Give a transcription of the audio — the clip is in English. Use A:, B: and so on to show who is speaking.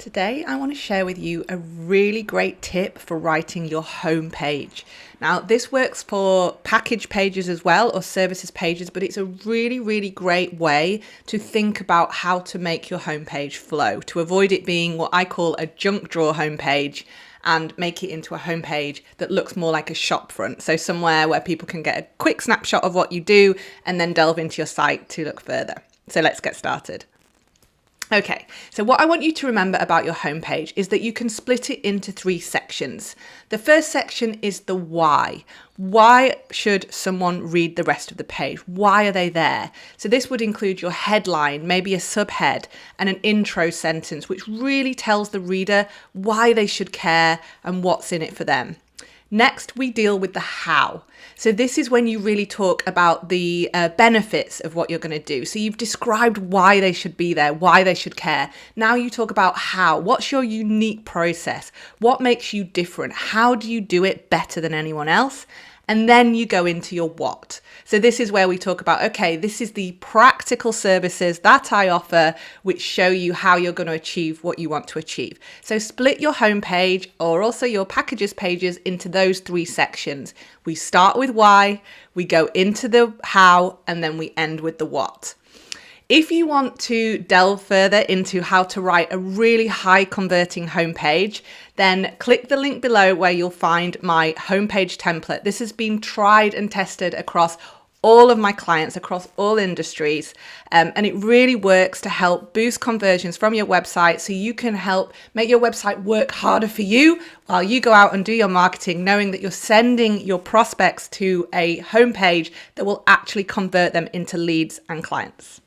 A: Today, I want to share with you a really great tip for writing your home page. Now, this works for package pages as well, or services pages, but it's a really great way to think about how to make your homepage flow, to avoid it being what I call a junk drawer homepage and make it into a homepage that looks more like a shop front. So somewhere where people can get a quick snapshot of what you do and then delve into your site to look further. So let's get started. Okay, so what I want you to remember about your homepage is that you can split it into 3 sections. The first section is the why. Why should someone read the rest of the page? Why are they there? So this would include your headline, maybe a subhead, and an intro sentence, which really tells the reader why they should care and what's in it for them. Next, we deal with the how. So this is when you really talk about the benefits of what you're going to do. So you've described why they should be there, why they should care. Now you talk about how. What's your unique process? What makes you different? How do you do it better than anyone else? And then you go into your what. So this is where we talk about, okay, this is the practical services that I offer, which show you how you're going to achieve what you want to achieve. So split your homepage or also your packages pages into those 3 sections. We start with why, we go into the how, and then we end with the what. If you want to delve further into how to write a really high converting homepage, then click the link below where you'll find my homepage template. This has been tried and tested across all of my clients, across all industries, and it really works to help boost conversions from your website so you can help make your website work harder for you while you go out and do your marketing, knowing that you're sending your prospects to a homepage that will actually convert them into leads and clients.